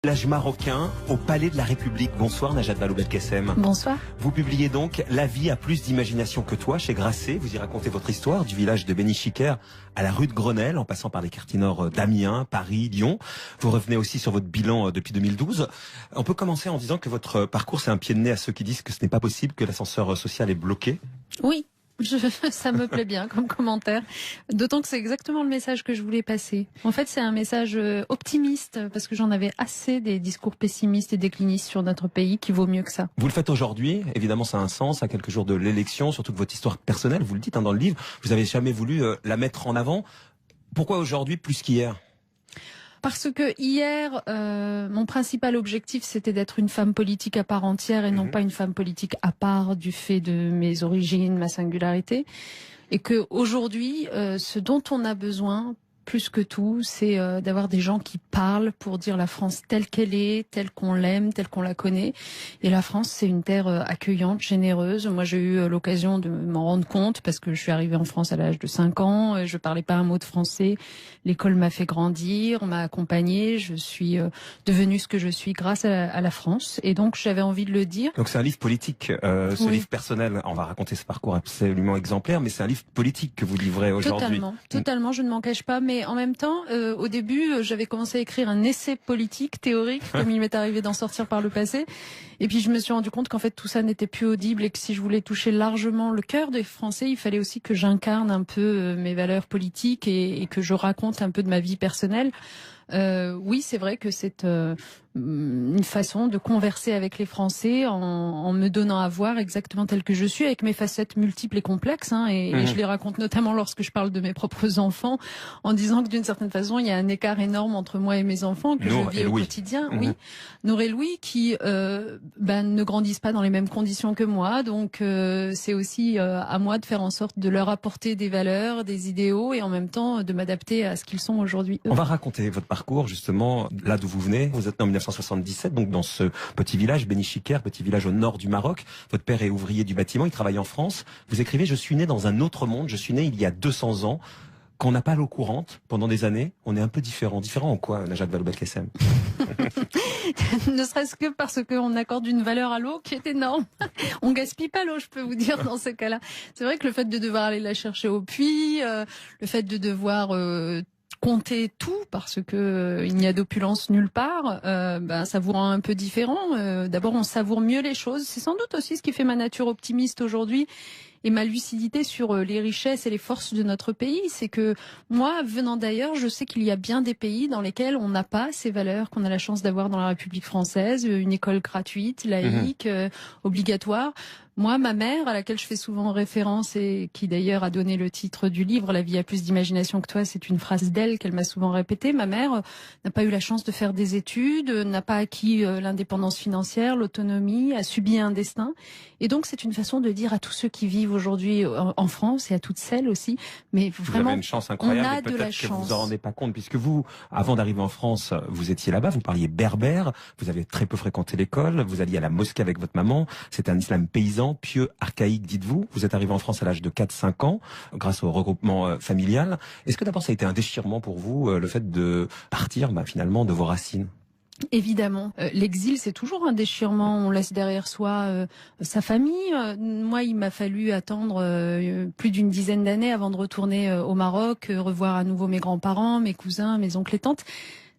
Village marocain au Palais de la République. Bonsoir Najat Vallaud-Belkacem. Bonsoir. Vous publiez donc La vie a plus d'imagination que toi chez Grasset. Vous y racontez votre histoire du village de Bénichiker à la rue de Grenelle, en passant par les quartiers nord d'Amiens, Paris, Lyon. Vous revenez aussi sur votre bilan depuis 2012. On peut commencer en disant que votre parcours c'est un pied de nez à ceux qui disent que ce n'est pas possible, que l'ascenseur social est bloqué. Oui. Ça me plaît bien comme commentaire, d'autant que c'est exactement le message que je voulais passer. En fait, c'est un message optimiste, parce que j'en avais assez des discours pessimistes et déclinistes sur notre pays qui vaut mieux que ça. Vous le faites aujourd'hui, évidemment ça a un sens, à quelques jours de l'élection, surtout que votre histoire personnelle, vous le dites dans le livre, vous n'avez jamais voulu la mettre en avant. Pourquoi aujourd'hui plus qu'hier ? Parce que hier, mon principal objectif, c'était d'être une femme politique à part entière et non pas une femme politique à part du fait de mes origines, ma singularité. Et que aujourd'hui, ce dont on a besoin, plus que tout, c'est d'avoir des gens qui parlent pour dire la France telle qu'elle est, telle qu'on l'aime, telle qu'on la connaît. Et la France, c'est une terre accueillante, généreuse. Moi, j'ai eu l'occasion de m'en rendre compte parce que je suis arrivée en France à l'âge de 5 ans. Je parlais pas un mot de français. L'école m'a fait grandir, on m'a accompagnée. Je suis devenue ce que je suis grâce à la France. Et donc, j'avais envie de le dire. Donc, c'est un livre politique, ce livre personnel. On va raconter ce parcours absolument exemplaire, mais c'est un livre politique que vous livrez aujourd'hui. Totalement, je ne m'en cache pas. Mais en même temps, au début, j'avais commencé à écrire un essai politique, théorique, comme il m'est arrivé d'en sortir par le passé. Et puis je me suis rendu compte qu'en fait tout ça n'était plus audible et que si je voulais toucher largement le cœur des Français, il fallait aussi que j'incarne un peu mes valeurs politiques et que je raconte un peu de ma vie personnelle. Oui, c'est vrai que c'est une façon de converser avec les Français en me donnant à voir exactement tel que je suis, avec mes facettes multiples et complexes. Et je les raconte notamment lorsque je parle de mes propres enfants, en disant que d'une certaine façon, il y a un écart énorme entre moi et mes enfants que je vis au quotidien. Oui, Nour et Louis qui ne grandissent pas dans les mêmes conditions que moi. Donc c'est aussi à moi de faire en sorte de leur apporter des valeurs, des idéaux et en même temps de m'adapter à ce qu'ils sont aujourd'hui. On va raconter votre parcours justement là d'où vous venez. Vous êtes né en 1977, donc dans ce petit village, Bénichiker, petit village au nord du Maroc. Votre père est ouvrier du bâtiment, il travaille en France. Vous écrivez « Je suis né dans un autre monde, je suis né il y a 200 ans ». Qu'on n'a pas l'eau courante pendant des années, on est un peu différent. Différent en quoi, Najat Vallaud-Belkacem? Ne serait-ce que parce qu'on accorde une valeur à l'eau qui est énorme. On gaspille pas l'eau, je peux vous dire, dans ce cas-là. C'est vrai que le fait de devoir aller la chercher au puits, le fait de devoir compter tout parce que il n'y a d'opulence nulle part, ça vous rend un peu différent. D'abord, on savoure mieux les choses. C'est sans doute aussi ce qui fait ma nature optimiste aujourd'hui. Et ma lucidité sur les richesses et les forces de notre pays, c'est que moi, venant d'ailleurs, je sais qu'il y a bien des pays dans lesquels on n'a pas ces valeurs qu'on a la chance d'avoir dans la République française, une école gratuite, laïque, obligatoire. Moi, ma mère, à laquelle je fais souvent référence et qui d'ailleurs a donné le titre du livre, La vie a plus d'imagination que toi, c'est une phrase d'elle qu'elle m'a souvent répétée. Ma mère n'a pas eu la chance de faire des études, n'a pas acquis l'indépendance financière, l'autonomie, a subi un destin. Et donc, c'est une façon de dire à tous ceux qui vivent aujourd'hui en France et à toutes celles aussi, mais vraiment, vous avez une chance incroyable, on a et de la peut-être que chance. vous en rendez pas compte, puisque vous, avant d'arriver en France, vous étiez là-bas, vous parliez berbère, vous avez très peu fréquenté l'école, vous alliez à la mosquée avec votre maman, c'était un islam paysan, pieux, archaïque, dites-vous. Vous êtes arrivé en France à l'âge de 4-5 ans, grâce au regroupement familial. Est-ce que d'abord ça a été un déchirement pour vous, le fait de partir finalement de vos racines ? Évidemment, l'exil c'est toujours un déchirement, on laisse derrière soi sa famille. Moi il m'a fallu attendre plus d'une dizaine d'années avant de retourner au Maroc, revoir à nouveau mes grands-parents, mes cousins, mes oncles et tantes.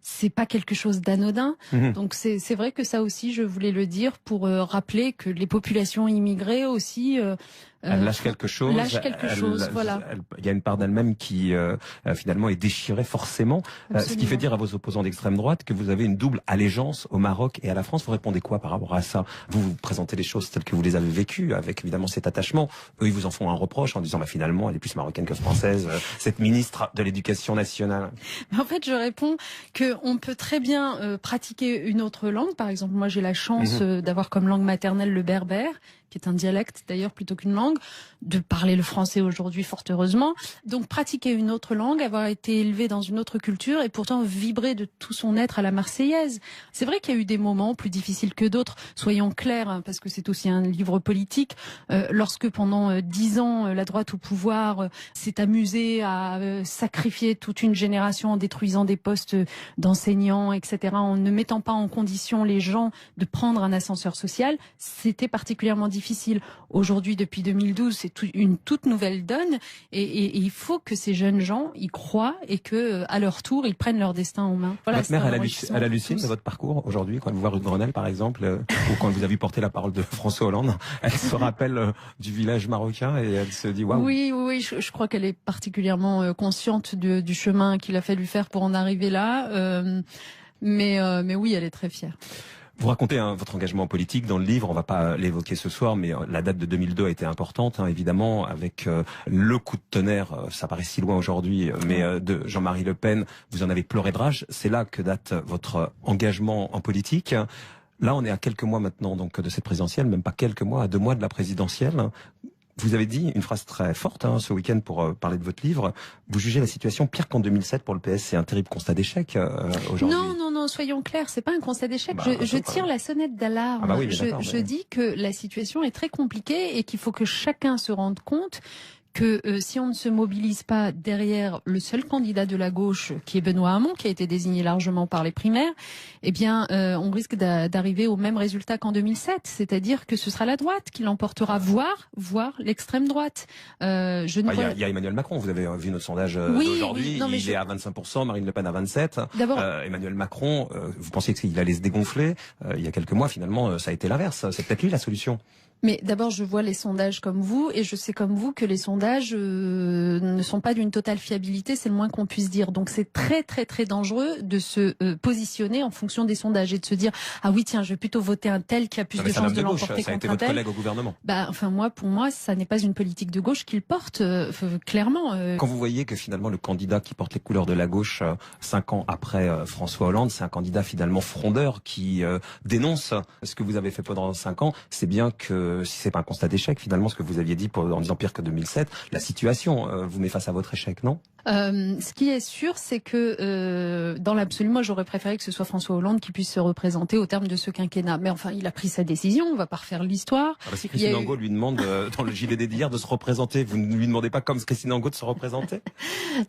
C'est pas quelque chose d'anodin, donc c'est vrai que ça aussi je voulais le dire pour rappeler que les populations immigrées aussi elle lâche quelque chose. Voilà. Il y a une part d'elle-même qui finalement est déchirée forcément. Ce qui fait dire à vos opposants d'extrême droite que vous avez une double allégeance au Maroc et à la France. Vous répondez quoi par rapport à ça? Vous présentez les choses telles que vous les avez vécues, avec évidemment cet attachement. Eux, ils vous en font un reproche en disant finalement, elle est plus marocaine que française, cette ministre de l'Éducation nationale. En fait, je réponds qu'on peut très bien pratiquer une autre langue. Par exemple, moi, j'ai la chance d'avoir comme langue maternelle le berbère, qui est un dialecte d'ailleurs plutôt qu'une langue, de parler le français aujourd'hui fort heureusement, donc pratiquer une autre langue, avoir été élevé dans une autre culture et pourtant vibrer de tout son être à la marseillaise. C'est vrai qu'il y a eu des moments plus difficiles que d'autres, soyons clairs, hein, parce que c'est aussi un livre politique. Lorsque pendant 10 ans, la droite au pouvoir s'est amusée à sacrifier toute une génération en détruisant des postes d'enseignants, etc., en ne mettant pas en condition les gens de prendre un ascenseur social, c'était particulièrement difficile. Aujourd'hui, depuis 2012, c'est une toute nouvelle donne et il faut que ces jeunes gens y croient et que à leur tour, ils prennent leur destin en main. Voilà, votre mère, elle hallucine de votre parcours aujourd'hui, quand elle vous voit rue de Grenelle, par exemple, ou quand vous avez porté la parole de François Hollande, elle se rappelle du village marocain et elle se dit waouh. Oui, je crois qu'elle est particulièrement consciente du chemin qu'il a fallu faire pour en arriver là. Mais oui, elle est très fière. Vous racontez votre engagement politique dans le livre, on va pas l'évoquer ce soir, mais la date de 2002 a été importante, hein, évidemment, avec le coup de tonnerre, ça paraît si loin aujourd'hui, mais de Jean-Marie Le Pen, vous en avez pleuré de rage, c'est là que date votre engagement en politique. Là, on est à quelques mois maintenant donc de cette présidentielle, même pas quelques mois, à 2 mois de la présidentielle. Vous avez dit une phrase très forte ce week-end pour parler de votre livre. Vous jugez la situation pire qu'en 2007 pour le PS. C'est un terrible constat d'échec aujourd'hui. Non, soyons clairs, c'est pas un constat d'échec. Je tire la sonnette d'alarme. Ah bah oui, je dis que la situation est très compliquée et qu'il faut que chacun se rende compte que si on ne se mobilise pas derrière le seul candidat de la gauche, qui est Benoît Hamon, qui a été désigné largement par les primaires, eh bien, on risque d'arriver au même résultat qu'en 2007, c'est-à-dire que ce sera la droite qui l'emportera, voire l'extrême droite. Il y a Emmanuel Macron, vous avez vu notre sondage d'aujourd'hui, il est à 25%, Marine Le Pen à 27%. D'abord, Emmanuel Macron, vous pensiez qu'il allait se dégonfler, il y a quelques mois, finalement, ça a été l'inverse. C'est peut-être lui la solution. Mais d'abord, je vois les sondages comme vous, et je sais comme vous que les sondages ne sont pas d'une totale fiabilité, c'est le moins qu'on puisse dire. Donc c'est très très très dangereux de se positionner en fonction des sondages et de se dire ah oui tiens, je vais plutôt voter un tel qui a plus de chances de l'emporter contre un tel. Ça a été votre collègue au gouvernement. Pour moi, ça n'est pas une politique de gauche qu'il porte clairement. Quand vous voyez que finalement le candidat qui porte les couleurs de la gauche 5 ans après François Hollande, c'est un candidat finalement frondeur qui dénonce ce que vous avez fait pendant 5 ans, c'est bien que si c'est pas un constat d'échec, finalement, ce que vous aviez dit en disant pire que 2007, la situation vous met face à votre échec, non ? Ce qui est sûr, c'est que dans l'absolu, moi j'aurais préféré que ce soit François Hollande qui puisse se représenter au terme de ce quinquennat. Mais enfin, il a pris sa décision, on va pas refaire l'histoire. Si Christine Angot lui demande dans le JDD d'hier de se représenter, vous ne lui demandez pas comme Christine Angot de se représenter ?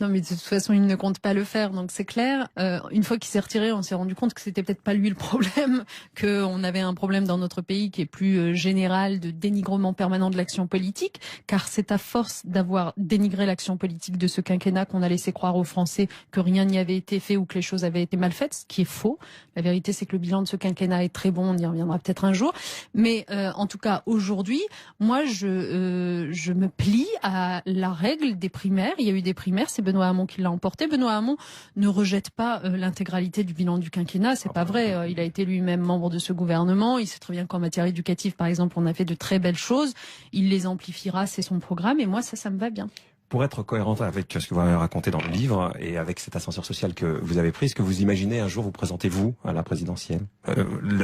Non, mais de toute façon, il ne compte pas le faire, donc c'est clair. Une fois qu'il s'est retiré, on s'est rendu compte que c'était peut-être pas lui le problème, qu'on avait un problème dans notre pays qui est plus général de dénigrement permanent de l'action politique, car c'est à force d'avoir dénigré l'action politique de ce quinquennat qu'on a laissé croire aux Français que rien n'y avait été fait ou que les choses avaient été mal faites, ce qui est faux. La vérité, c'est que le bilan de ce quinquennat est très bon, on y reviendra peut-être un jour. Mais en tout cas, aujourd'hui, moi, je me plie à la règle des primaires. Il y a eu des primaires, c'est Benoît Hamon qui l'a emporté. Benoît Hamon ne rejette pas l'intégralité du bilan du quinquennat, c'est pas vrai. Il a été lui-même membre de ce gouvernement. Il sait très bien qu'en matière éducative, par exemple, on a fait de très belles choses. Il les amplifiera, c'est son programme. Et moi, ça me va bien. Pour être cohérente avec ce que vous avez raconté dans le livre et avec cet ascenseur social que vous avez pris, est-ce que vous imaginez un jour vous présenter vous à la présidentielle ?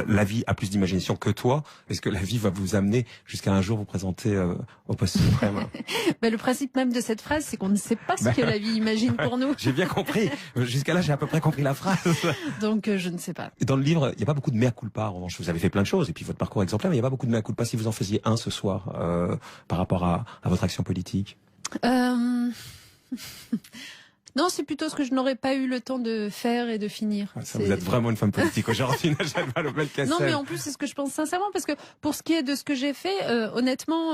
La vie a plus d'imagination que toi. Est-ce que la vie va vous amener jusqu'à un jour vous présenter au poste suprême ? Le principe même de cette phrase, c'est qu'on ne sait pas ce que la vie imagine pour nous. J'ai bien compris. Jusqu'à là, j'ai à peu près compris la phrase. Donc, je ne sais pas. Et dans le livre, il n'y a pas beaucoup de mea culpa. En revanche, vous avez fait plein de choses et puis votre parcours est exemplaire, mais il n'y a pas beaucoup de mea culpa. Si vous en faisiez un ce soir par rapport à votre action politique. Non, c'est plutôt ce que je n'aurais pas eu le temps de faire et de finir. Vous êtes vraiment une femme politique aujourd'hui, Najat Vallaud-Belkacem. Non, mais en plus, c'est ce que je pense sincèrement, parce que pour ce qui est de ce que j'ai fait, honnêtement,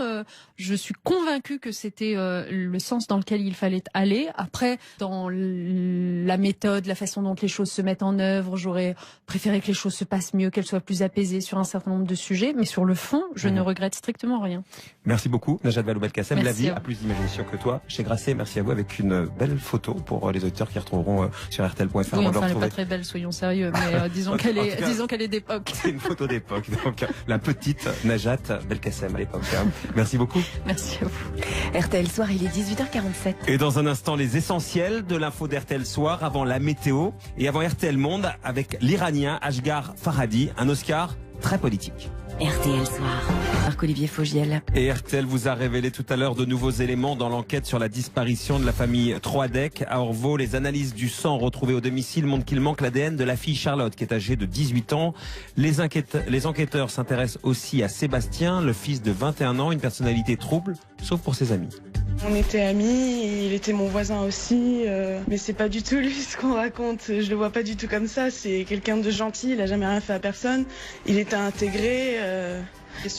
je suis convaincue que c'était le sens dans lequel il fallait aller. Après, dans la méthode, la façon dont les choses se mettent en œuvre, j'aurais préféré que les choses se passent mieux, qu'elles soient plus apaisées sur un certain nombre de sujets, mais sur le fond, je ne regrette strictement rien. Merci beaucoup, Najat Vallaud-Belkacem. La vie a plus d'imagination que toi. Chez Grasset, merci à vous, avec une belle photo pour les auditeurs qui retrouveront sur RTL.fr. Oui, enfin, elle n'est pas très belle, soyons sérieux, mais disons qu'elle est d'époque. C'est une photo d'époque, donc la petite Najat Belkacem à l'époque. Merci beaucoup. Merci à vous. RTL Soir, il est 18h47. Et dans un instant, les essentiels de l'info d'RTL Soir, avant la météo et avant RTL Monde, avec l'Iranien Ashghar Farhadi, un Oscar très politique. RTL Soir. Marc-Olivier Fogiel. Et RTL vous a révélé tout à l'heure de nouveaux éléments dans l'enquête sur la disparition de la famille Troadec à Orvault. Les analyses du sang retrouvées au domicile montrent qu'il manque l'ADN de la fille Charlotte, qui est âgée de 18 ans. Les enquêteurs s'intéressent aussi à Sébastien, le fils de 21 ans, une personnalité trouble, sauf pour ses amis. On était amis, il était mon voisin aussi, mais c'est pas du tout lui ce qu'on raconte. Je le vois pas du tout comme ça. C'est quelqu'un de gentil, il a jamais rien fait à personne. Il était intégré.